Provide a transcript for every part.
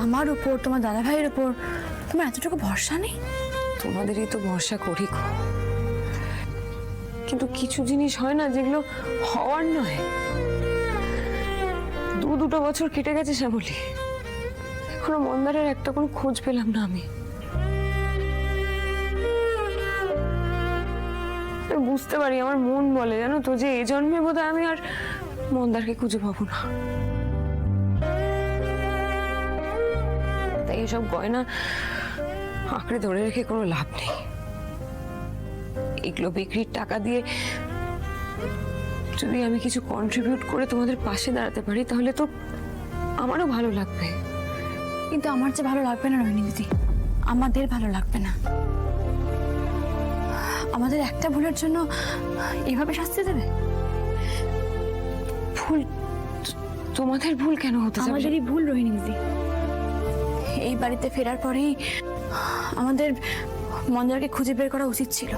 আমার উপর, তোমার দাদা ভাইয়ের উপর তোমার এতটুকু ভরসা নেই? তোমাদেরই তো ভরসা করি গো। কিন্তু কিছু জিনিস হয় না যেগুলো হওয়ার নয়। দুটো বছর কেটে গেছে শ্যামলী, এখনো মন্দারের একটা কোনো খোঁজ পেলাম না আমি। বুঝতে পারি, আমার মন বলে জানো তো যে এ জন্মে বোধহয় আমি আর মন্দারকে খুঁজে পাবো না। তাই এসব গয়না আঁকড়ে ধরে রেখে কোনো লাভ নেই। এগুলো বিক্রির টাকা দিয়ে যদি আমি কিছু কন্ট্রিবিউট করে তোমাদের পাশে দাঁড়াতে পারি তাহলে তো আমারও ভালো লাগবে। কিন্তু আমার যে ভালো লাগবে না রোহিণী দিদি, আমাদের ভালো লাগবে না। আমাদের একটা ভুলের জন্য এভাবে শাস্তি দেবে? ভুল? তোমাদের ভুল কেন হতে যাবে? আমাদেরই ভুল রোহিণী দিদি। এই বাড়িতে ফেরার পরেই আমাদের মন্দারকে খুঁজে বের করা উচিত ছিল।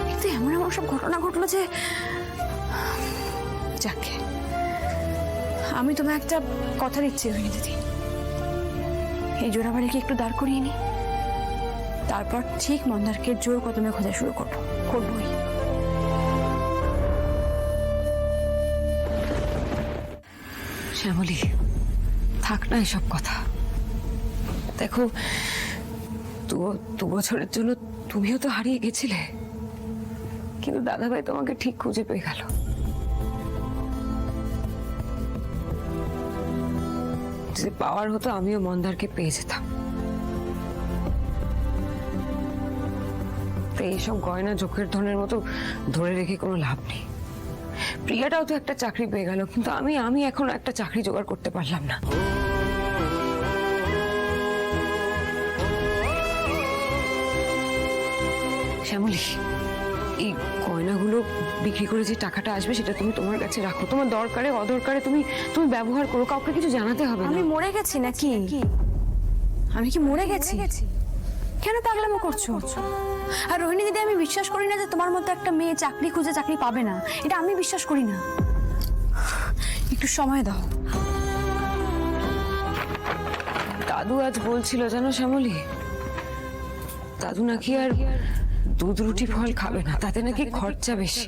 কিন্তু এমন এমন সব ঘটনা ঘটলো যে যাকে আমি তোমায় একটা কথা দিচ্ছি রোহিণী দিদি, এই জোড়া বাড়িকে একটু দাঁড় করিয়ে নি, তারপর ঠিক মন্দারকে জোর কদমে খোঁজা শুরু করবোই। শ্যামলী, থাক না এসব কথা। দেখো, দু বছরের জন্য তুমিও তো হারিয়ে গেছিলে, কিন্তু দাদাভাই তোমাকে ঠিক খুঁজে পেয়ে গেল। যে পাওয়ার হতো আমিও মন্দারকে পেয়ে যেতাম। তো এইসব গয়না চোখের ধনের মতো ধরে রেখে কোনো লাভ নেই। প্রিয়াটাও তো একটা চাকরি পেয়ে গেল, কিন্তু আমি এখনো একটা চাকরি জোগাড় করতে পারলাম না। শ্যামলী, এই গয়নাগুলো বিক্রি করে যে টাকাটা আসবে সেটা তুমি তোমার কাছে রাখো। তোমার দরকারে অদরকারে তুমি ব্যবহার করো, কাউকে কিছু জানাতে হবে না। আমি মরে গেছি নাকি? আমি কি মরে গেছি? কেন পাগলামো করছো? আর রোহিণী দিদি, আমি বিশ্বাস করি না যে তোমার মতো একটা মেয়ে চাকরি খুঁজে চাকরি পাবে না। এটা আমি বিশ্বাস করি না। একটু সময় দাও। দাদু আজ বলছিল জানো শ্যামলী, দাদু নাকি আর দুধ রুটি ফল খাবে না, তাতে নাকি খরচা বেশি।